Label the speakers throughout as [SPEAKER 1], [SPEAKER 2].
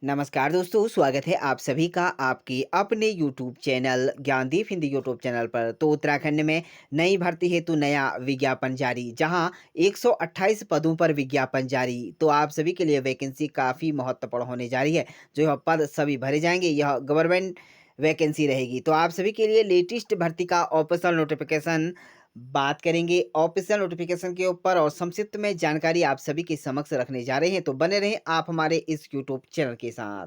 [SPEAKER 1] नमस्कार दोस्तों, स्वागत है आप सभी का आपके अपने YouTube channel Gyandeep Hindi YouTube channel पर। तो उत्तराखंड में नई भर्ती हेतु नया विज्ञापन जारी, जहां 128 पदों पर विज्ञापन जारी। तो आप सभी के लिए वैकेंसी काफ़ी महत्वपूर्ण होने जा रही है। जो यह पद सभी भरे जाएंगे, यह गवर्नमेंट वैकेंसी रहेगी। तो आप सभी के लिए लेटेस्ट भर्ती का ऑफिशियल नोटिफिकेशन बात करेंगे, ऑफिशियल नोटिफिकेशन के ऊपर, और संक्षिप्त में जानकारी आप सभी के समक्ष रखने जा रहे हैं। तो बने रहें आप हमारे इस यूट्यूब चैनल के साथ।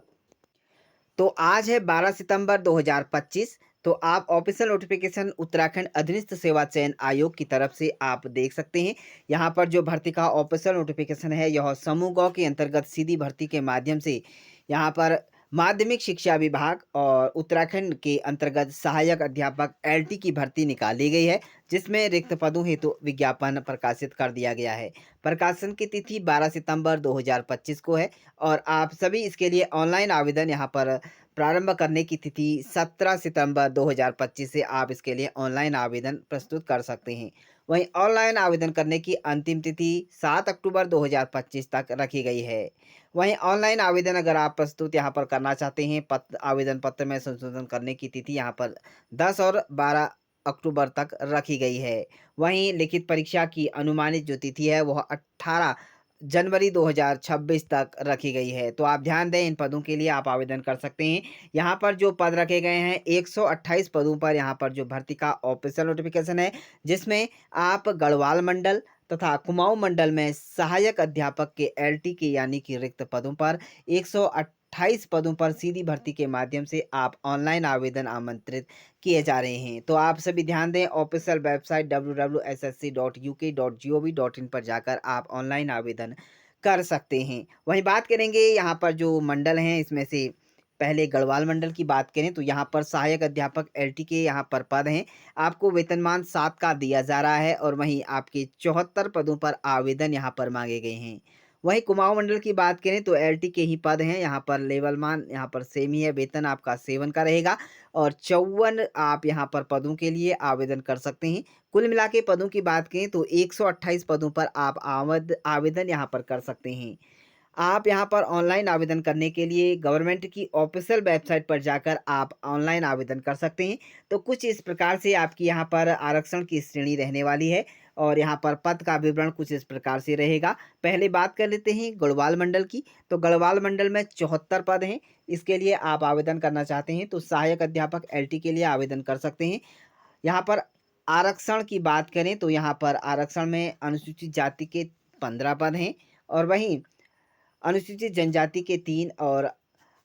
[SPEAKER 1] तो आज है 12 सितंबर 2025। तो आप ऑफिशियल नोटिफिकेशन उत्तराखंड अधीनस्थ सेवा चयन आयोग की तरफ से आप देख सकते हैं। यहाँ पर जो भर्ती का ऑफिशियल नोटिफिकेशन है, यह समूह ग के अंतर्गत सीधी भर्ती के माध्यम से यहाँ पर माध्यमिक शिक्षा विभाग और उत्तराखंड के अंतर्गत सहायक अध्यापक एलटी की भर्ती निकाली गई है, जिसमें रिक्त पदों हेतु विज्ञापन प्रकाशित कर दिया गया है। प्रकाशन की तिथि 12 सितंबर 2025 को है, और आप सभी इसके लिए ऑनलाइन आवेदन यहाँ पर प्रारंभ करने की तिथि 17 सितंबर 2025 से आप इसके लिए ऑनलाइन आवेदन प्रस्तुत कर सकते हैं। वहीं ऑनलाइन आवेदन करने की अंतिम तिथि 7 अक्टूबर 2025 तक रखी गई है। वहीं ऑनलाइन आवेदन अगर आप प्रस्तुत यहाँ पर करना चाहते हैं, आवेदन पत्र में संशोधन करने की तिथि यहाँ पर 10 और 12 अक्टूबर तक रखी गई है। वहीं लिखित परीक्षा की अनुमानित जो तिथि है, वह 18 जनवरी 2026 तक रखी गई है। तो आप ध्यान दें, इन पदों के लिए आप आवेदन कर सकते हैं। यहाँ पर जो पद रखे गए हैं, 128 पदों पर यहाँ पर जो भर्ती का ऑफिशियल नोटिफिकेशन है, जिसमें आप गढ़वाल मंडल तथा कुमाऊं मंडल में सहायक अध्यापक के एलटी के यानी कि रिक्त पदों पर 128 पदों पर सीधी भर्ती के माध्यम से आप ऑनलाइन आवेदन आमंत्रित किए जा रहे हैं। तो आप सभी ध्यान दें, ऑफिशियल वेबसाइट www.ssc.uk.gov.in पर जाकर आप ऑनलाइन आवेदन कर सकते हैं। वहीं बात करेंगे यहाँ पर जो मंडल हैं, इसमें से पहले गढ़वाल मंडल की बात करें तो यहाँ पर सहायक अध्यापक एलटी के यहाँ पर पद हैं। आपको वेतनमान 7 का दिया जा रहा है, और वहीं आपके 74 पदों पर आवेदन यहाँ पर मांगे गए हैं। वहीं कुमाऊं मंडल की बात करें तो एलटी के ही पद हैं। यहाँ पर लेवल मान यहाँ पर सेम ही है, वेतन आपका 7 का रहेगा, और 54 आप यहाँ पर पदों के लिए आवेदन कर सकते हैं। कुल मिला के पदों की बात करें तो 128 पदों पर आप आवेदन यहाँ पर कर सकते हैं। आप यहाँ पर ऑनलाइन आवेदन करने के लिए गवर्नमेंट की ऑफिशियल वेबसाइट पर जाकर आप ऑनलाइन आवेदन कर सकते हैं। तो कुछ इस प्रकार से आपकी यहाँ पर आरक्षण की श्रेणी रहने वाली है, और यहाँ पर पद का विवरण कुछ इस प्रकार से रहेगा। पहले बात कर लेते हैं गढ़वाल मंडल की। तो गढ़वाल मंडल में 74 पद हैं। इसके लिए आप आवेदन करना चाहते हैं तो सहायक अध्यापक एलटी के लिए आवेदन कर सकते हैं। यहाँ पर आरक्षण की बात करें तो यहाँ पर आरक्षण में अनुसूचित जाति के 15 पद हैं, और वहीं अनुसूचित जनजाति के 3, और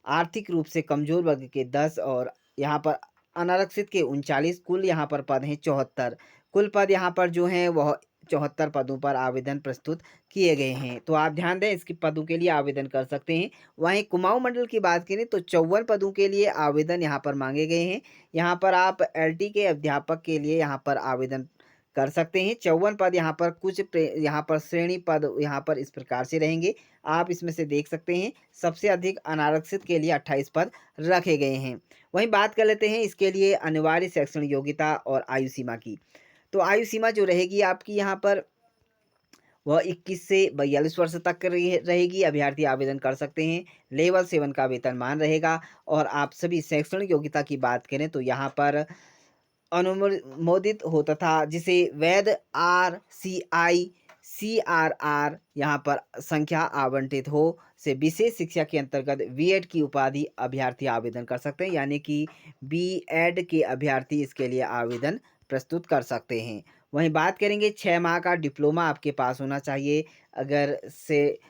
[SPEAKER 1] आर्थिक रूप से कमजोर वर्ग के 10, और यहाँ पर अनारक्षित के 39। कुल यहाँ पर पद हैं 74। कुल पद यहाँ पर जो हैं वह 74 पदों पर आवेदन प्रस्तुत किए गए हैं। तो आप ध्यान दें, इसके पदों के लिए आवेदन कर सकते हैं। वहीं कुमाऊं मंडल की बात करें तो 54 पदों के लिए आवेदन यहाँ पर मांगे गए हैं। यहाँ पर आप एलटी के अध्यापक के लिए यहाँ पर आवेदन कर सकते हैं। 54 पद यहाँ पर यहाँ पर श्रेणी पद यहाँ पर इस प्रकार से रहेंगे। आप इसमें से देख सकते हैं, सबसे अधिक अनारक्षित के लिए 28 पद रखे गए हैं। वहीं बात कर लेते हैं इसके लिए अनिवार्य शैक्षणिक योग्यता और आयु सीमा की। तो आयु सीमा जो रहेगी आपकी यहाँ पर, वह 21 से 42 वर्ष तक रहेगी। अभ्यर्थी आवेदन कर सकते हैं। लेवल 7 का वेतनमान रहेगा। और आप सभी शैक्षणिक योग्यता की बात करें तो यहाँ पर अनुमोदित हो तथा जिसे वैध आरसीआई सीआरआर यहाँ पर संख्या आवंटित हो से विशेष शिक्षा के अंतर्गत बीएड की उपाधि अभ्यर्थी आवेदन कर सकते हैं, यानी कि बीएड के अभ्यर्थी इसके लिए आवेदन प्रस्तुत कर सकते हैं। वहीं बात करेंगे 6 माह का डिप्लोमा आपके पास होना चाहिए। अगर से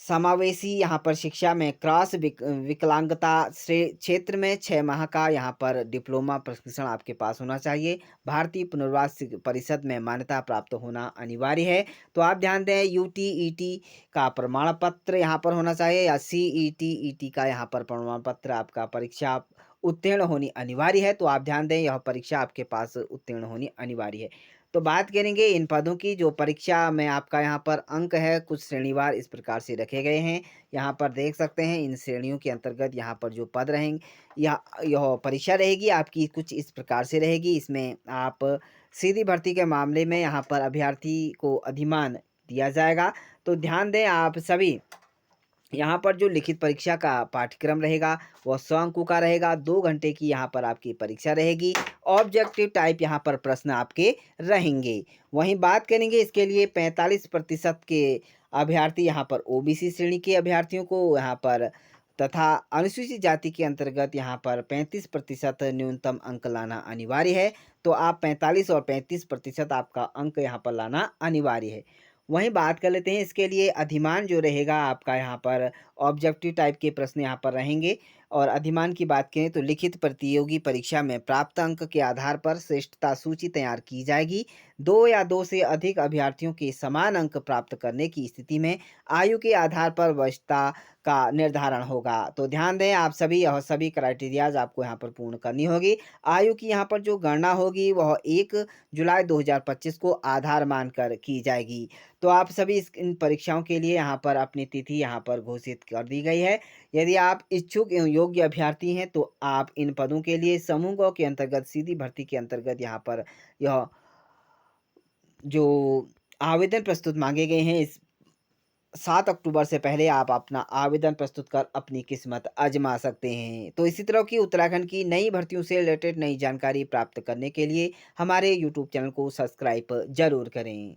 [SPEAKER 1] समावेशी यहाँ पर शिक्षा में क्रॉस विकलांगता से क्षेत्र में 6 माह का यहाँ पर डिप्लोमा प्रशिक्षण आपके पास होना चाहिए। भारतीय पुनर्वास परिषद में मान्यता प्राप्त होना अनिवार्य है। तो आप ध्यान दें, यूटीईटी का प्रमाण पत्र यहाँ पर होना चाहिए, या सीईटीईटी का यहाँ पर प्रमाण पत्र आपका परीक्षा उत्तीर्ण होनी अनिवार्य है। तो आप ध्यान दें, यह परीक्षा आपके पास उत्तीर्ण होनी अनिवार्य है। तो बात करेंगे इन पदों की। जो परीक्षा में आपका यहाँ पर अंक है, कुछ श्रेणीवार इस प्रकार से रखे गए हैं। यहाँ पर देख सकते हैं, इन श्रेणियों के अंतर्गत यहाँ पर जो पद रहेंगे, यह परीक्षा रहेगी आपकी कुछ इस प्रकार से रहेगी। इसमें आप सीधी भर्ती के मामले में यहाँ पर अभ्यर्थी को अधिमान दिया जाएगा। तो ध्यान दें आप सभी, यहाँ पर जो लिखित परीक्षा का पाठ्यक्रम रहेगा वह 100 अंकों का रहेगा। 2 घंटे की यहाँ पर आपकी परीक्षा रहेगी। ऑब्जेक्टिव टाइप यहाँ पर प्रश्न आपके रहेंगे। वहीं बात करेंगे इसके लिए 45% के अभ्यर्थी यहाँ पर ओबीसी श्रेणी के अभ्यर्थियों को यहाँ पर तथा अनुसूचित जाति के अंतर्गत यहाँ पर 35% न्यूनतम अंक लाना अनिवार्य है। तो आप 45 और 35% आपका अंक यहाँ पर लाना अनिवार्य है। वहीं बात कर लेते हैं इसके लिए अधिमान जो रहेगा आपका यहाँ पर ऑब्जेक्टिव टाइप के प्रश्न यहाँ पर रहेंगे। और अधिमान की बात करें तो लिखित प्रतियोगी परीक्षा में प्राप्त अंक के आधार पर श्रेष्ठता सूची तैयार की जाएगी। 2 या 2 से अधिक अभ्यर्थियों के समान अंक प्राप्त करने की स्थिति में आयु के आधार पर वरिष्ठता का निर्धारण होगा। तो ध्यान दें आप सभी और सभी क्राइटेरियाज आपको यहाँ पर पूर्ण करनी होगी। आयु की यहाँ पर जो गणना होगी वह 1 जुलाई 2025 को आधार मानकर की जाएगी। तो आप सभी इन परीक्षाओं के लिए यहाँ पर अपनी तिथि यहाँ पर घोषित कर दी गई है। यदि आप इच्छुक एवं योग्य अभ्यर्थी हैं तो आप इन पदों के लिए समूह ग के अंतर्गत सीधी भर्ती के अंतर्गत यहाँ पर यह जो आवेदन प्रस्तुत मांगे गए हैं इस 7 अक्टूबर से पहले आप अपना आवेदन प्रस्तुत कर अपनी किस्मत आजमा सकते हैं। तो इसी तरह की उत्तराखंड की नई भर्तियों से रिलेटेड नई जानकारी प्राप्त करने के लिए हमारे यूट्यूब चैनल को सब्सक्राइब ज़रूर करें।